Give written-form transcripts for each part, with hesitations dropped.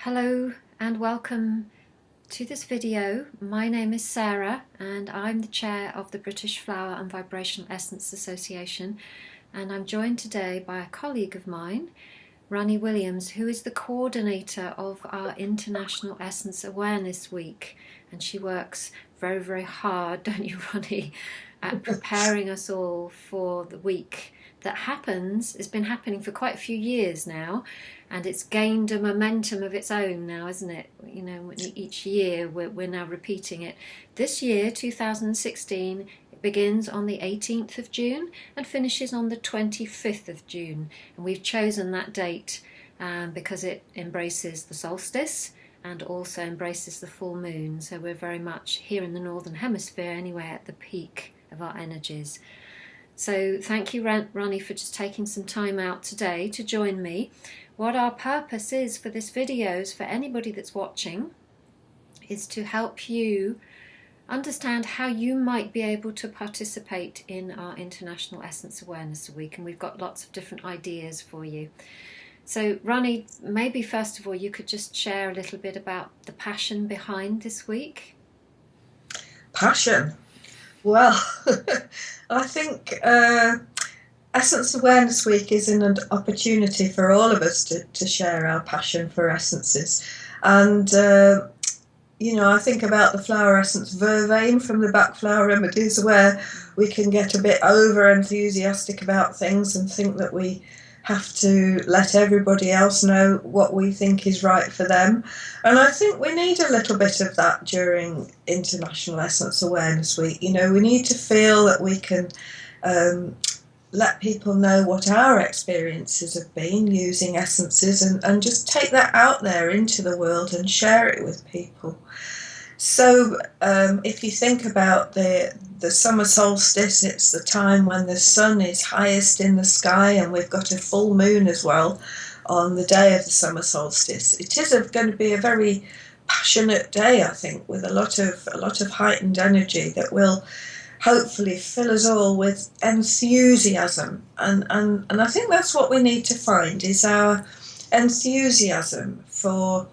Hello and welcome to this video. My name is Sarah and I'm the chair of the British Flower and Vibrational Essence Association, and I'm joined today by a colleague of mine, Ronnie Williams, who is the coordinator of our International Essence Awareness Week, and she works very, very hard, don't you, Ronnie, at preparing us all for the week that has been happening for quite a few years now, and it's gained a momentum of its own now, isn't it? You know, each year we're now repeating it. This year, 2016, it begins on the 18th of June and finishes on the 25th of June, and we've chosen that date because it embraces the solstice and also embraces the full moon, so we're very much here in the Northern Hemisphere anyway at the peak of our energies. So thank you, Ronnie, for just taking some time out today to join me. What our purpose is for this video, is for anybody that's watching, is to help you understand how you might be able to participate in our International Essence Awareness Week, and we've got lots of different ideas for you. So Ronnie, maybe first of all you could just share a little bit about the passion behind this week. Passion? Well, I think Essence Awareness Week is an opportunity for all of us to share our passion for essences. And, you know, I think about the flower essence vervain from the Bach Flower Remedies, where we can get a bit over enthusiastic about things and think that we have to let everybody else know what we think is right for them. And I think we need a little bit of that during International Essence Awareness Week. You know, we need to feel that we can let people know what our experiences have been using essences, and just take that out there into the world and share it with people. So if you think about the summer solstice, it's the time when the sun is highest in the sky, and we've got a full moon as well on the day of the summer solstice. It is going to be a very passionate day, I think, with a lot of heightened energy that will hopefully fill us all with enthusiasm. And I think that's what we need to find, is our enthusiasm for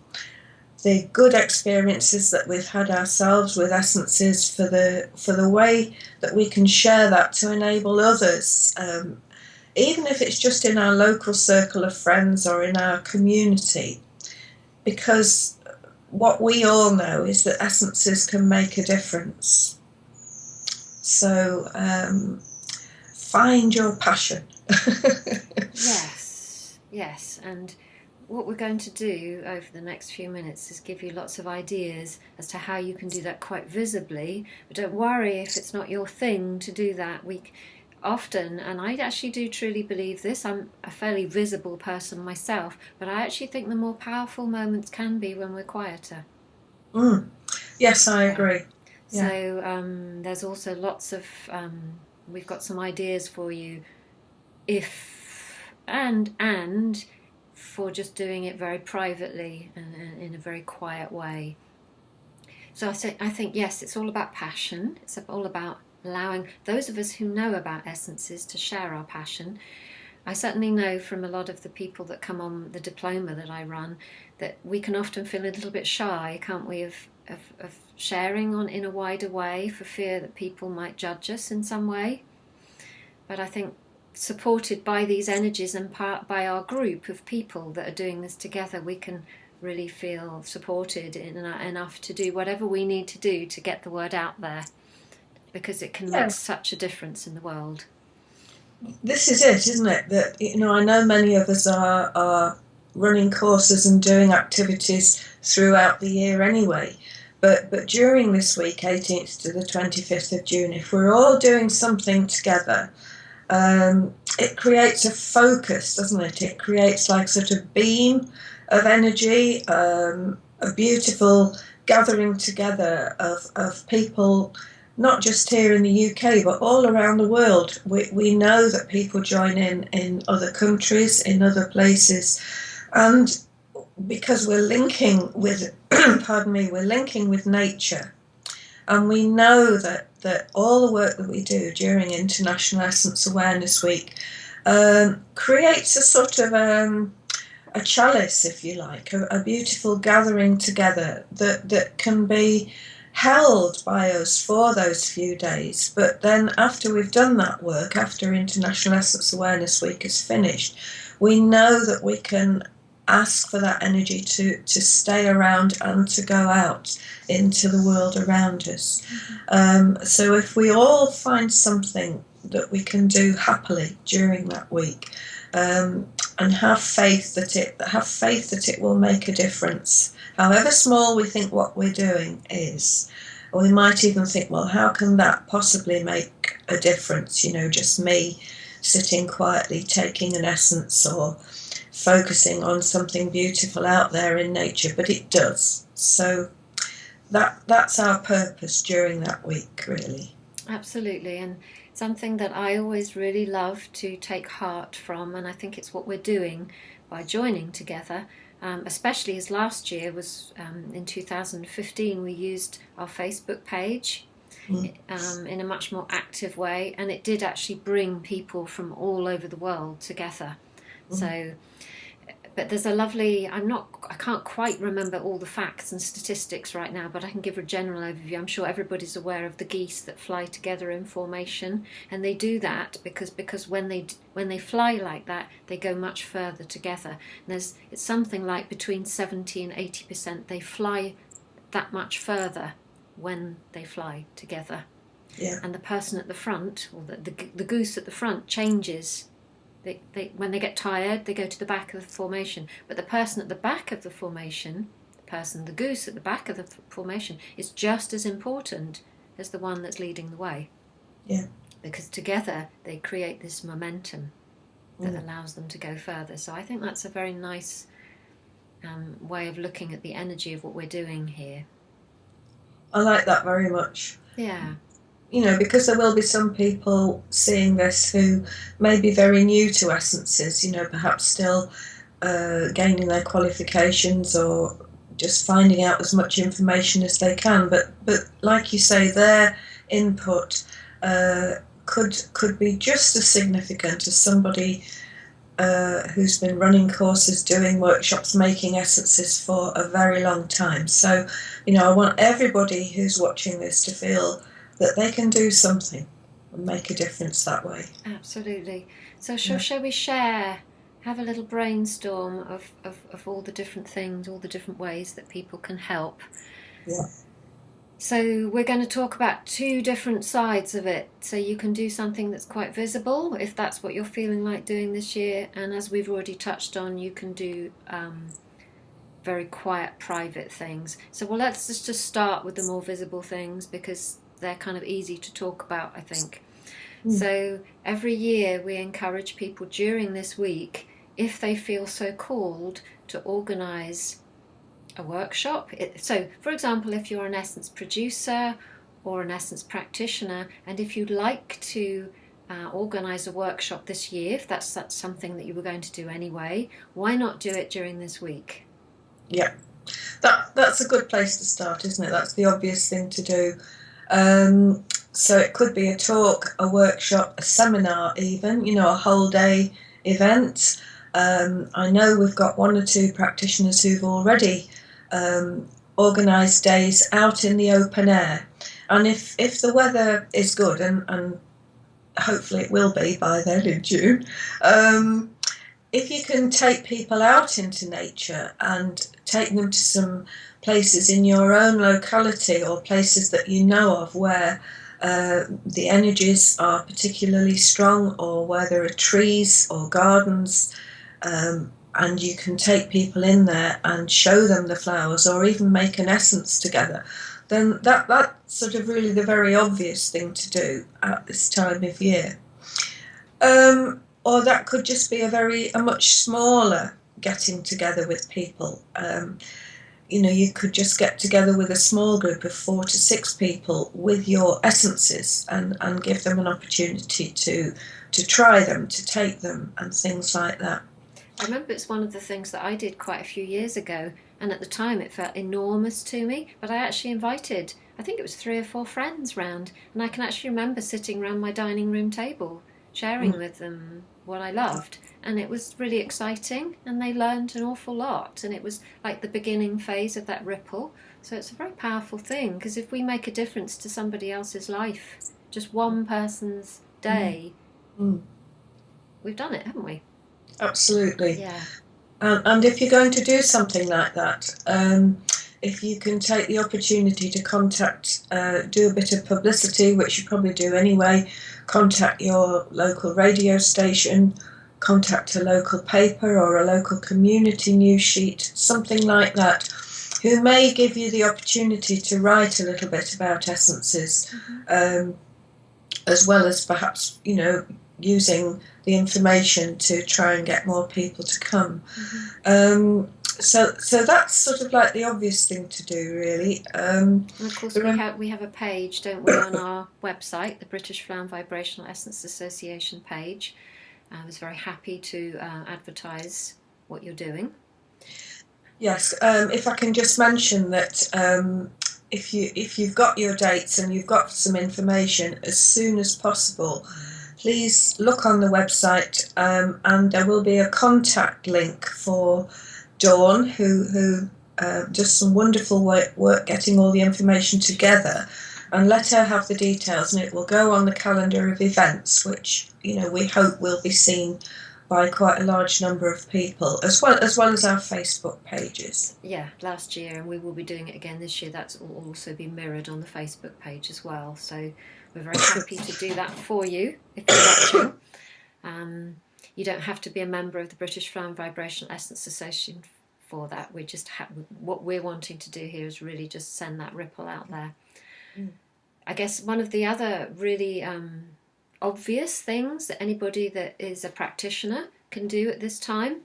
the good experiences that we've had ourselves with essences, for the way that we can share that to enable others, even if it's just in our local circle of friends or in our community, because what we all know is that essences can make a difference. So find your passion. Yes, and what we're going to do over the next few minutes is give you lots of ideas as to how you can do that quite visibly. But don't worry if it's not your thing to do that. We often, and I actually do truly believe this, I'm a fairly visible person myself, but I actually think the more powerful moments can be when we're quieter. Yes, I agree. Yeah. So there's also lots of, we've got some ideas for you and for just doing it very privately and in a very quiet way. So I think, yes, it's all about passion. It's all about allowing those of us who know about essences to share our passion. I certainly know from a lot of the people that come on the diploma that I run that we can often feel a little bit shy, can't we, of sharing in a wider way, for fear that people might judge us in some way. But I think supported by these energies and by our group of people that are doing this together, we can really feel supported enough to do whatever we need to do to get the word out there, because it can make such a difference in the world. This is it, isn't it? That, you know, I know many of us are running courses and doing activities throughout the year anyway. But during this week, 18th to the 25th of June, if we're all doing something together, it creates a focus, doesn't it? It creates like sort of beam of energy, a beautiful gathering together of people, not just here in the UK, but all around the world. We know that people join in other countries, in other places, and because we're linking with, we're linking with nature. And we know that all the work that we do during International Essence Awareness Week creates a sort of a chalice, if you like, a beautiful gathering together that can be held by us for those few days. But then after we've done that work, after International Essence Awareness Week is finished, we know that we can ask for that energy to stay around and to go out into the world around us. So if we all find something that we can do happily during that week, and have faith that it will make a difference, however small we think what we're doing is. Or we might even think, well, how can that possibly make a difference? You know, just me sitting quietly taking an essence or focusing on something beautiful out there in nature, but it does. So that's our purpose during that week, really. Absolutely, and something that I always really love to take heart from, and I think it's what we're doing by joining together, especially as last year was in 2015, we used our Facebook page in a much more active way, and it did actually bring people from all over the world together. So, but there's a lovely, I can't quite remember all the facts and statistics right now, but I can give a general overview. I'm sure everybody's aware of the geese that fly together in formation, and they do that because when they fly like that, they go much further together. And it's something like between 70 and 80% they fly that much further when they fly together. Yeah. And the person at the front, or the goose at the front, changes. When they get tired, they go to the back of the formation. But the person at the back of the formation, the goose at the back of the formation, is just as important as the one that's leading the way. Yeah. Because together they create this momentum that allows them to go further. So I think that's a very nice way of looking at the energy of what we're doing here. I like that very much. Yeah. You know, because there will be some people seeing this who may be very new to essences, you know, perhaps still gaining their qualifications or just finding out as much information as they can. But like you say, their input could be just as significant as somebody who's been running courses, doing workshops, making essences for a very long time. So, you know, I want everybody who's watching this to feel that they can do something and make a difference that way. Absolutely. So shall we share, have a little brainstorm of all the different things, all the different ways that people can help? Yeah. So we're going to talk about two different sides of it. So you can do something that's quite visible, if that's what you're feeling like doing this year. And as we've already touched on, you can do very quiet, private things. So let's just start with the more visible things, because they're kind of easy to talk about, I think. So every year we encourage people during this week, if they feel so called, to organise a workshop. So, for example, if you're an essence producer or an essence practitioner, and if you'd like to organise a workshop this year, if that's something that you were going to do anyway, why not do it during this week? Yeah, that's a good place to start, isn't it? That's the obvious thing to do. So it could be a talk, a workshop, a seminar even, you know, a whole day event. I know we've got one or two practitioners who've already organised days out in the open air. And if the weather is good, and hopefully it will be by then in June, if you can take people out into nature and take them to some places in your own locality or places that you know of where the energies are particularly strong, or where there are trees or gardens, and you can take people in there and show them the flowers, or even make an essence together, then that's sort of really the very obvious thing to do at this time of year. Or that could just be a much smaller getting together with people. You know, you could just get together with a small group of 4 to 6 people with your essences and give them an opportunity to try them, to take them, and things like that. I remember it's one of the things that I did quite a few years ago, and at the time it felt enormous to me, but I actually invited, I think it was 3 or 4 friends round, and I can actually remember sitting around my dining room table, sharing with them what I loved, and it was really exciting, and they learned an awful lot, and it was like the beginning phase of that ripple. So it's a very powerful thing, because if we make a difference to somebody else's life, just one person's day, we've done it, haven't we? Absolutely. Yeah. And if you're going to do something like that, if you can take the opportunity to do a bit of publicity, which you probably do anyway, contact your local radio station, contact a local paper or a local community news sheet, something like that, who may give you the opportunity to write a little bit about essences, as well as perhaps, using the information to try and get more people to come. So that's sort of like the obvious thing to do, really. And of course, we have a page, don't we, on our website, the British Flower and Vibrational Essence Association page. I was very happy to advertise what you're doing. Yes, if I can just mention that if you've got your dates and you've got some information, as soon as possible, please look on the website, and there will be a contact link for Dawn, who does some wonderful work getting all the information together, and let her have the details, and it will go on the calendar of events, which we hope will be seen by quite a large number of people, as well as our Facebook pages. Yeah, last year, and we will be doing it again this year. That's will also be mirrored on the Facebook page as well. So we're very happy to do that for you if you're watching. You don't have to be a member of the British Flower and Vibrational Essence Association for that. We just what we're wanting to do here is really just send that ripple out there. I guess one of the other really obvious things that anybody that is a practitioner can do at this time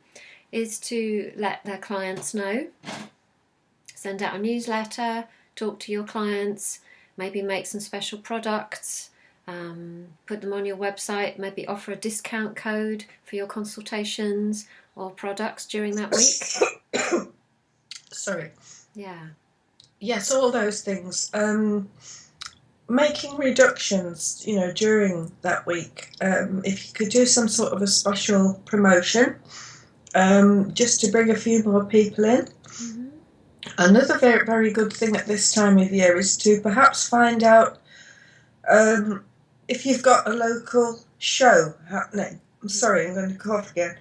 is to let their clients know. Send out a newsletter, talk to your clients, maybe make some special products, put them on your website, maybe offer a discount code for your consultations or products during that week. Sorry. Yeah. Yes, all those things. Making reductions, during that week. If you could do some sort of a special promotion, just to bring a few more people in. Another very, very good thing at this time of year is to perhaps find out if you've got a local show happening. I'm sorry, I'm going to cough again.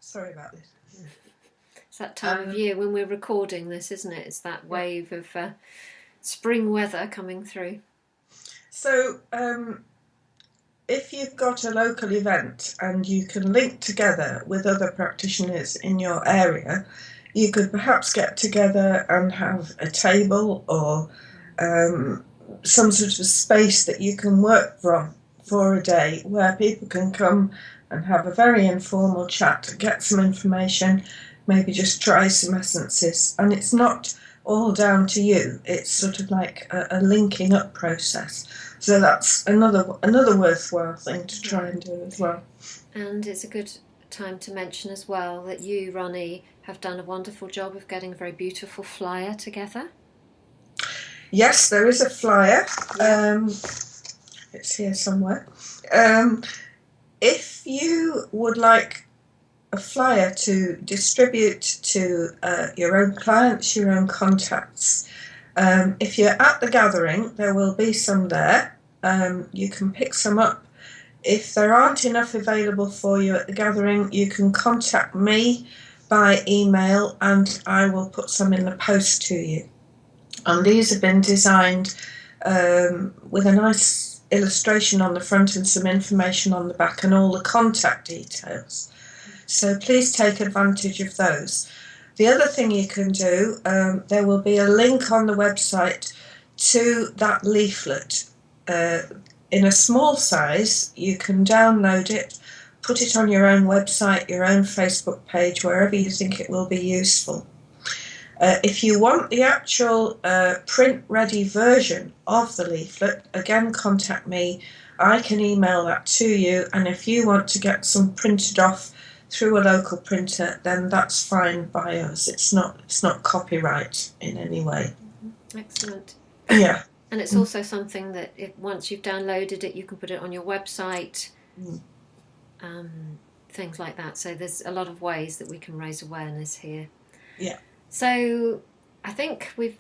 Sorry about this. It's that time of year when we're recording this, isn't it? It's that wave of spring weather coming through. So if you've got a local event and you can link together with other practitioners in your area, you could perhaps get together and have a table or some sort of space that you can work from for a day, where people can come and have a very informal chat, get some information, maybe just try some essences. And it's not all down to you. It's sort of like a linking up process. So that's another worthwhile thing to try and do as well. And it's a good time to mention as well that you, Ronnie, have done a wonderful job of getting a very beautiful flyer together. Yes, there is a flyer. It's here somewhere. If you would like a flyer to distribute to your own clients, your own contacts, if you're at the gathering, there will be some there. You can pick some up. If there aren't enough available for you at the gathering, you can contact me by email and I will put some in the post to you. And these have been designed with a nice illustration on the front and some information on the back and all the contact details. So please take advantage of those. The other thing you can do, there will be a link on the website to that leaflet. In a small size, you can download it, put it on your own website, your own Facebook page, wherever you think it will be useful. If you want the actual print-ready version of the leaflet, again, contact me. I can email that to you, and if you want to get some printed off through a local printer, then that's fine by us. It's not copyright in any way. Excellent. Yeah. And it's also something that once you've downloaded it, you can put it on your website. things like that. So there's a lot of ways that we can raise awareness here. Yeah. So I think we've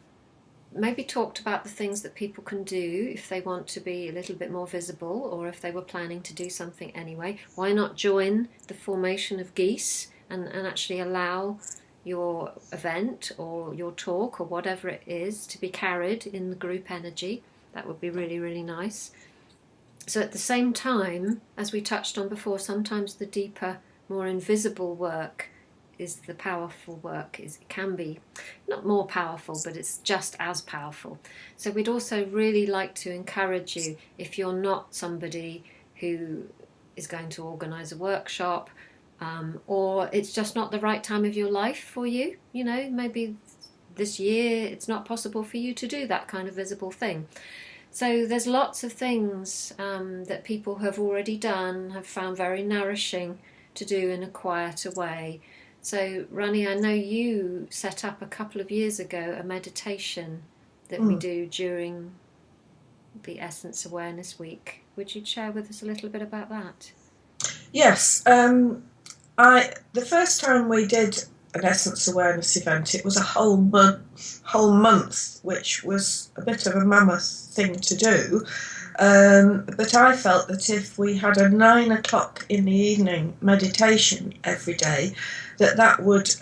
maybe talked about the things that people can do if they want to be a little bit more visible, or if they were planning to do something anyway. Why not join the formation of geese and actually allow your event or your talk or whatever it is to be carried in the group energy? That would be really, really nice. So at the same time, as we touched on before, sometimes the deeper, more invisible work is the powerful work. It can be not more powerful, but it's just as powerful. So we'd also really like to encourage you, if you're not somebody who is going to organise a workshop, or it's just not the right time of your life for you, you know, maybe this year it's not possible for you to do that kind of visible thing. So there's lots of things that people have already done, have found very nourishing to do in a quieter way. So, Rani, I know you set up a couple of years ago a meditation that we do during the Essence Awareness Week. Would you share with us a little bit about that? Yes. The first time we did an Essence Awareness event, it was a whole month, which was a bit of a mammoth thing to do. But I felt that if we had a 9 o'clock in the evening meditation every day, that would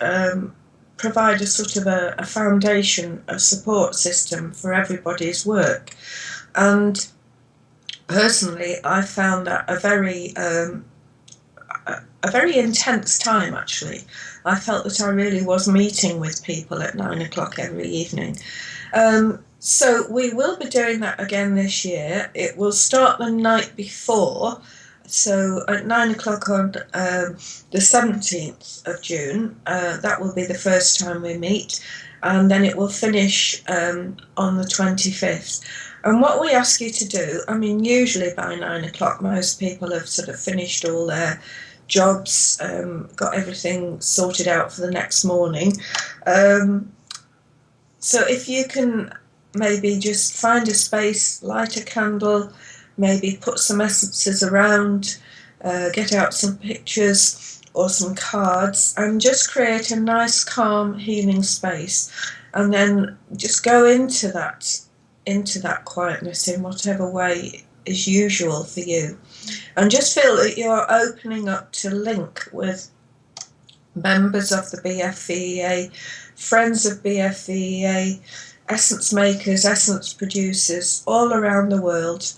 provide a sort of a foundation, a support system for everybody's work. And personally, I found that a very intense time, actually. I felt that I really was meeting with people at 9 o'clock every evening. So we will be doing that again this year. It will start the night before, so at 9 o'clock on the 17th of June. That will be the first time we meet, and then it will finish on the 25th. And what we ask you to do, I mean, usually by 9 o'clock most people have sort of finished all their jobs, got everything sorted out for the next morning. So if you can maybe just find a space, light a candle, maybe put some essences around, get out some pictures or some cards, and just create a nice, calm, healing space, and then just go into that quietness in whatever way is usual for you, and just feel that you're opening up to link with members of the BFVEA, friends of BFVEA, essence makers, essence producers all around the world,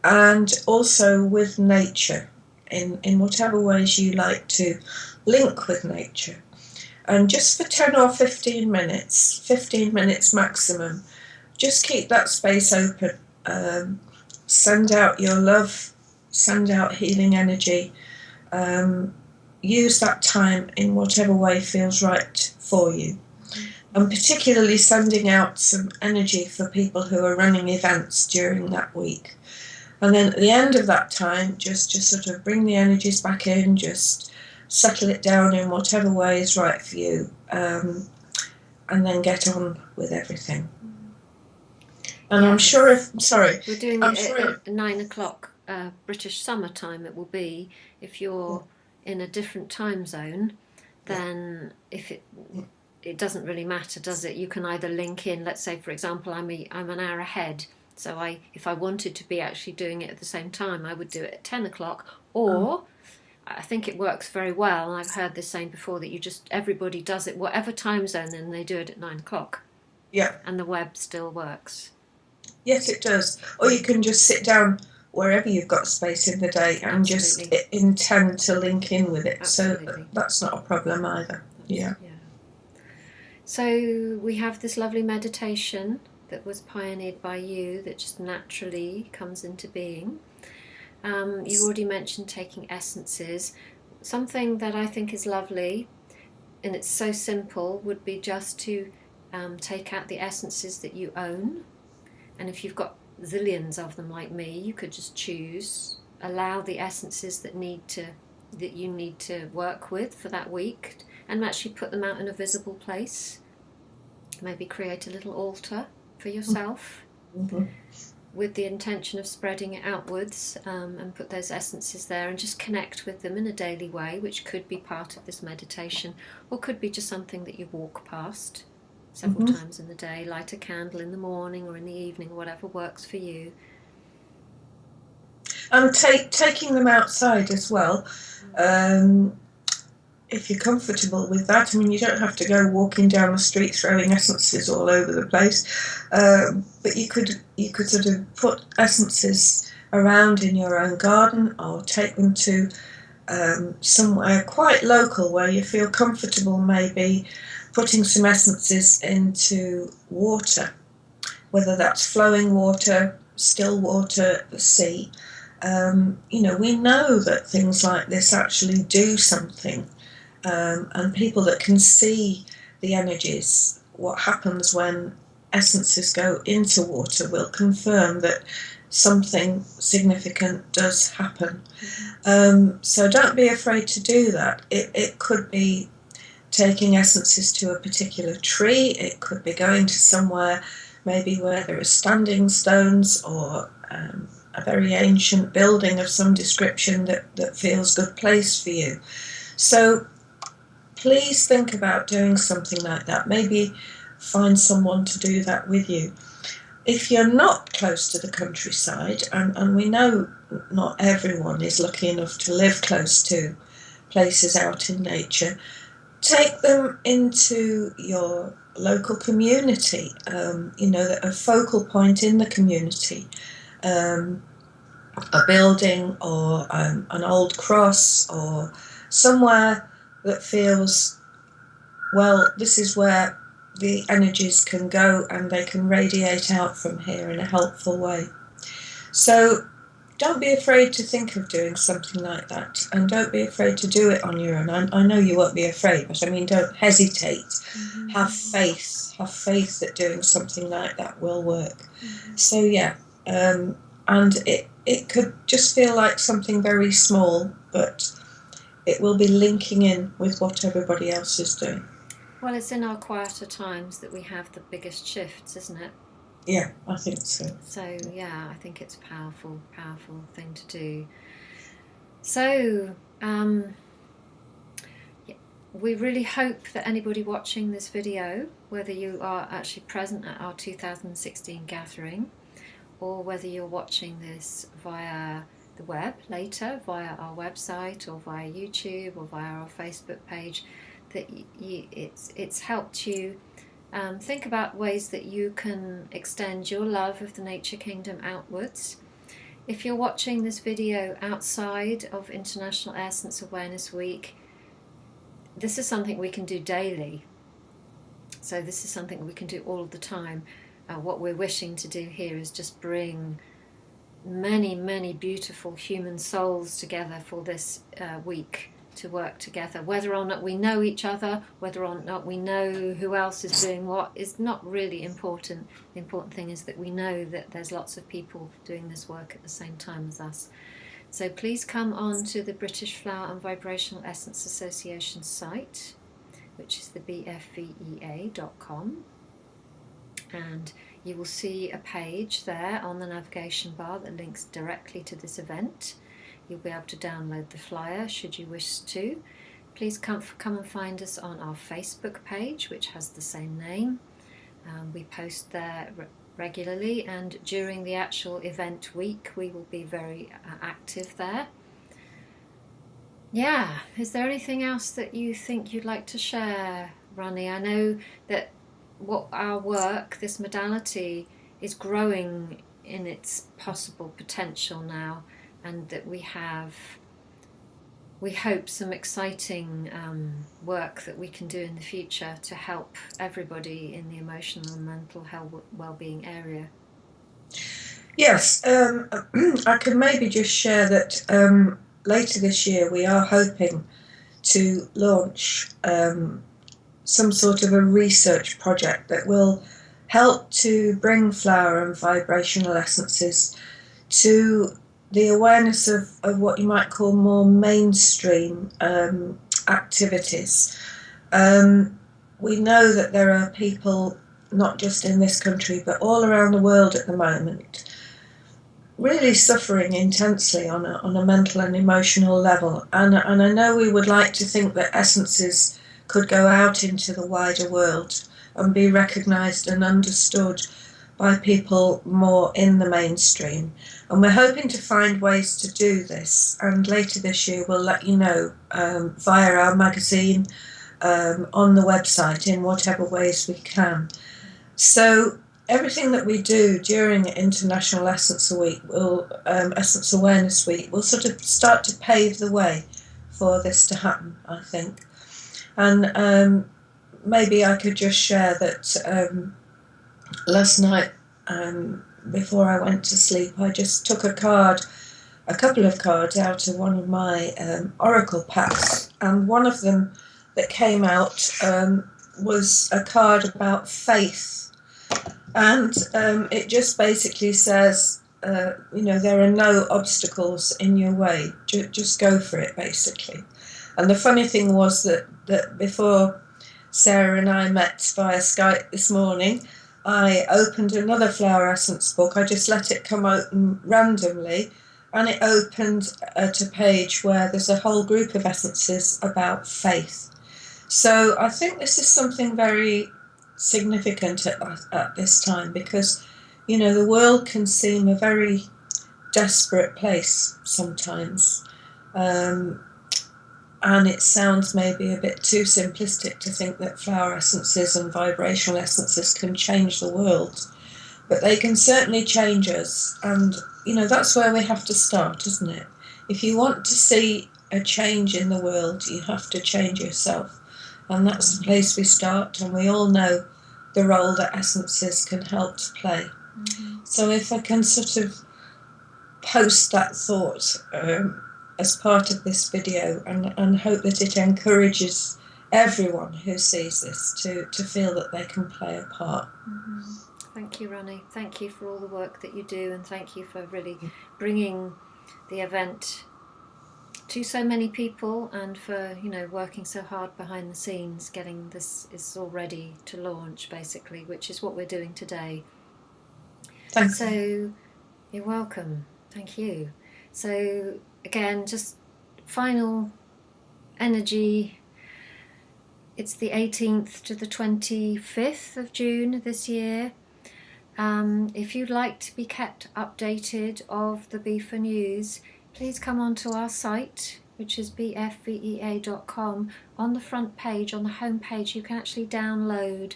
and also with nature in whatever ways you like to link with nature. And just for 10 or 15 minutes maximum, just keep that space open. Send out your love, send out healing energy. Use that time in whatever way feels right for you. And particularly sending out some energy for people who are running events during that week. And then at the end of that time, just sort of bring the energies back in, just settle it down in whatever way is right for you, and then get on with everything. And I'm sure we're doing it at 9 o'clock British summertime. It will be, if you're in a different time zone, then if it doesn't really matter, does it? You can either link in. Let's say, for example, I'm an hour ahead. So if I wanted to be actually doing it at the same time, I would do it at 10 o'clock. Or I think it works very well, and I've heard this saying before, that everybody does it whatever time zone, and they do it at 9 o'clock. Yeah. And the web still works. Yes, it does. Or you can just sit down wherever you've got space in the day and just intend to link in with it. Absolutely. So that's not a problem either. Yeah. So we have this lovely meditation that was pioneered by you that just naturally comes into being. You already mentioned taking essences. Something that I think is lovely, and it's so simple, would be just to take out the essences that you own. And if you've got zillions of them like me, you could just choose, allow the essences that you need to work with for that week, and actually put them out in a visible place. Maybe create a little altar for yourself. with the intention of spreading it outwards, and put those essences there and just connect with them in a daily way, which could be part of this meditation, or could be just something that you walk past several times in the day. Light a candle in the morning or in the evening, whatever works for you. And taking them outside as well, if you're comfortable with that. I mean, you don't have to go walking down the street throwing essences all over the place, but you could sort of put essences around in your own garden, or take them to somewhere quite local where you feel comfortable, maybe putting some essences into water, whether that's flowing water, still water, the sea. We know that things like this actually do something, and people that can see the energies, what happens when essences go into water, will confirm that something significant does happen. So don't be afraid to do that. It could be taking essences to a particular tree, it could be going to somewhere maybe where there are standing stones, or a very ancient building of some description that feels good place for you. So please think about doing something like that. Maybe find someone to do that with you. If you're not close to the countryside, and we know not everyone is lucky enough to live close to places out in nature, take them into your local community, a focal point in the community. A building, or an old cross, or somewhere that feels, well, this is where the energies can go and they can radiate out from here in a helpful way. So don't be afraid to think of doing something like that, and don't be afraid to do it on your own. I know you won't be afraid, but I mean, don't hesitate. Have faith that doing something like that will work. So yeah, and it could just feel like something very small, but it will be linking in with what everybody else is doing. Well, it's in our quieter times that we have the biggest shifts, isn't it? Yeah, I think so. So yeah, I think it's a powerful thing to do. So we really hope that anybody watching this video, whether you are actually present at our 2016 gathering, or whether you're watching this via the web later, via our website, or via YouTube, or via our Facebook page, that it's helped you think about ways that you can extend your love of the nature kingdom outwards. If you're watching this video outside of International Essence Awareness Week, this is something we can do daily. So this is something we can do all the time. What we're wishing to do here is just bring many beautiful human souls together for this week to work together. Whether or not we know each other, whether or not we know who else is doing what, is not really important. The important thing is that we know that there's lots of people doing this work at the same time as us. So please come on to the British Flower and Vibrational Essence Association site, which is the BFVEA.com, and you will see a page there on the navigation bar that links directly to this event. You'll be able to download the flyer should you wish to. Please come and find us on our Facebook page, which has the same name. We post there regularly, and during the actual event week we will be very active there. Yeah, is there anything else that you think you'd like to share, Ronnie? I know that what our work, this modality, is growing in its possible potential now, and that we hope some exciting work that we can do in the future to help everybody in the emotional and mental health well-being area. Yes, I can maybe just share that later this year we are hoping to launch some sort of a research project that will help to bring flower and vibrational essences to the awareness of what you might call more mainstream activities. We know that there are people, not just in this country, but all around the world at the moment, really suffering intensely on a mental and emotional level. And I know we would like to think that essences could go out into the wider world and be recognised and understood by people more in the mainstream. And we're hoping to find ways to do this. And later this year, we'll let you know via our magazine, on the website, in whatever ways we can. So everything that we do during International Essence Week Essence Awareness Week will sort of start to pave the way for this to happen, I think. And maybe I could just share that last night, before I went to sleep, I just took a couple of cards out of one of my oracle packs, and one of them that came out was a card about faith. And it just basically says, there are no obstacles in your way. Just go for it, basically. And the funny thing was that before Sarah and I met via Skype this morning, I opened another flower essence book. I just let it come open randomly, and it opened at a page where there's a whole group of essences about faith. So I think this is something very significant at this time, because the world can seem a very desperate place sometimes, and it sounds maybe a bit too simplistic to think that flower essences and vibrational essences can change the world, but they can certainly change us. And that's where we have to start, isn't it? If you want to see a change in the world, you have to change yourself. And that's the place we start, and we all know the role that essences can help to play. Mm-hmm. So if I can sort of post that thought as part of this video, and hope that it encourages everyone who sees this to feel that they can play a part. Mm-hmm. Thank you, Ronnie. Thank you for all the work that you do, and thank you for really bringing the event to so many people, and for working so hard behind the scenes, getting this is all ready to launch, basically, which is what we're doing today. Thanks. So you're welcome. Thank you. So again, just final energy. It's the 18th to the 25th of June this year. If you'd like to be kept updated of the BFVEA news, please come onto our site, which is bfvea.com. On the front page, on the home page, you can actually download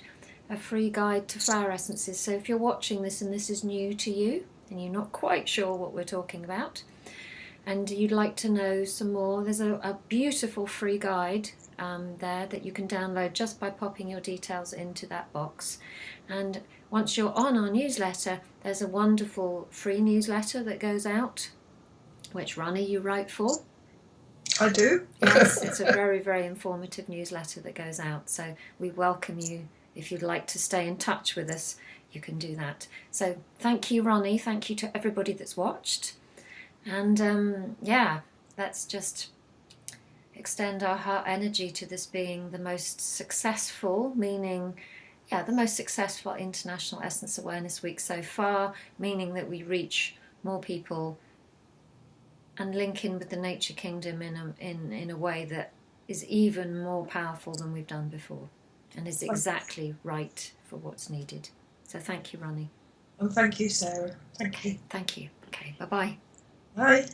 a free guide to flower essences. So if you're watching this and this is new to you, and you're not quite sure what we're talking about, and you'd like to know some more, there's a beautiful free guide there that you can download just by popping your details into that box. And once you're on our newsletter, there's a wonderful free newsletter that goes out, which Ronnie, you write for. I do. Yes, it's a very, very informative newsletter that goes out. So we welcome you. If you'd like to stay in touch with us, you can do that. So thank you, Ronnie. Thank you to everybody that's watched. And let's just extend our heart energy to this being the most successful, the most successful International Essence Awareness Week so far, meaning that we reach more people and link in with the nature kingdom in a way that is even more powerful than we've done before, and is exactly right for what's needed. So thank you, Ronnie. And thank you, Sarah. Thank you. Thank you. Okay, bye-bye. Bye.